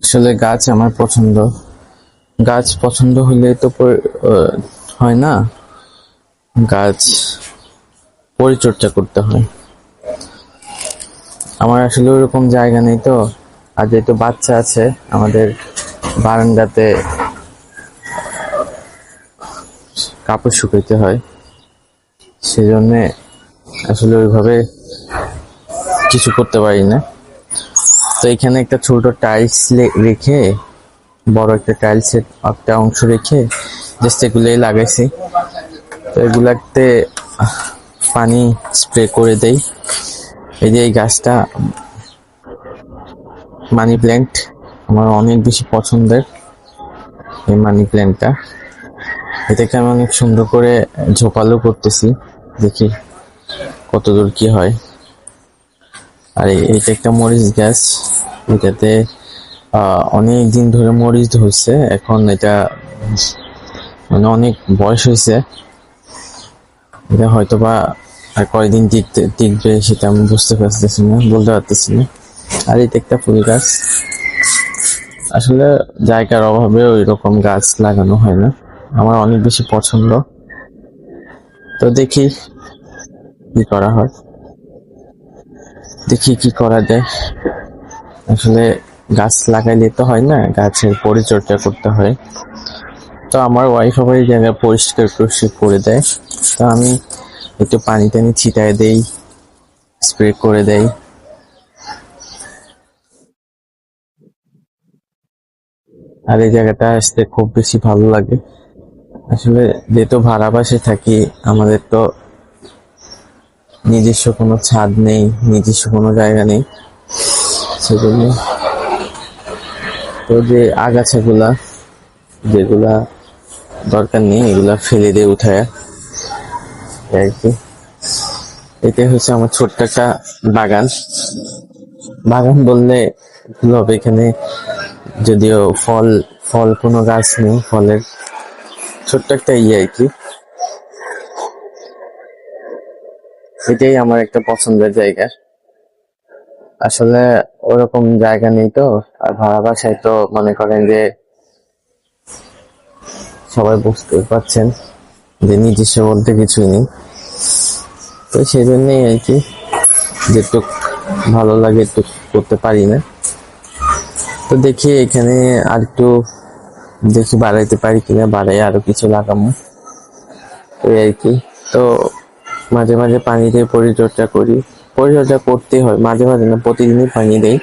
আসলে গাছ আমার পছন্দ। গাছ পছন্দ হলে তো হয় না, গাছ পরিচর্যা করতে হয়। আমার আসলে ওরকম জায়গা নেই তো। আর যেহেতু বাচ্চা আছে, আমাদের বারান্দাতে কাপড় শুকাইতে হয়, সেজন্যে আসলে ওইভাবে কিছু করতে পারি না। তো এখানে একটা ছোট টাইলস রেখে, বড় একটা টাইলসের একটা অংশ রেখে জাস্ট এগুলোই লাগাইছি। তো এগুলাতে পানি স্প্রে করে দেই। এই যে এই গাছটা মানি প্ল্যান্ট, আমার অনেক বেশি পছন্দের এই মানি প্ল্যান্টটা। এটাকে আমি অনেক সুন্দর করে ঝোপালো করতেছি, দেখি কতদূর কি হয়। আর এটা একটা মরিচ গাছ, এটাতে অনেক দিন ধরে মরিচ ধরছে। এখন এটা মানে অনেক বয়স হয়েছে, এটা হয়তো বা আর কয়দিন টিকবে সেটা আমি বুঝতে পারতেছি না, বলতে পারতেছি না। আর এটা একটা ফুল গাছ। আসলে জায়গার অভাবে ওই রকম গাছ লাগানো হয় না, আমার অনেক বেশি পছন্দ। তো দেখি কি করা হয়, দেখি কি করা যায়। আসলে গাছ লাগাইলে তো হয় না, গাছের পরিচর্যা করতে হয়। তো আমার ওয়াইফ আবার এই জায়গা পরিষ্কার করে দেয়। তো আমি একটু পানি টানি ছিটায় দেই, স্প্রে করে দেই। আর এই জায়গাটা আসতে খুব বেশি ভালো লাগে। আসলে যেহেতু ভাড়া বাসায় থাকি, আমাদের তো নিজস্ব কোনো ছাদ নেই, নিজস্ব কোনো জায়গা নেই, সেজন্য তো যে আগাছাগুলা যেগুলা দরকার নেই এগুলা ফেলে দিয়ে উঠায় আর কি। এটাই হচ্ছে আমার ছোট্ট একটা বাগান। বাগান বললে ভুল হবে, এখানে যদিও ফল ফল কোনো গাছ নেই, ফলের ছোট্ট একটা আর কি। এটাই আমার একটা পছন্দের জায়গা। আসলে ওরকম জায়গা নেই তো। আর ভাড়া বাসায় তো মনে করেন যে সবাই বুঝতে পারছেন যে নিজস্ব বলতে কিছুই নেই। তো সেই জন্যই আর কি, যেটুক ভালো লাগে একটু করতে পারি না। তো দেখি এখানে আর একটু দেখি বাড়াইতে পারি কিনা, বাড়াই আরো কিছু লাগাবো এই আর কি। তো মাঝে মাঝে পানি দিয়ে পরিচর্যা করি, পরিচর্যা করতে হয় মাঝে মাঝে না, প্রতিদিনই পানি দেই।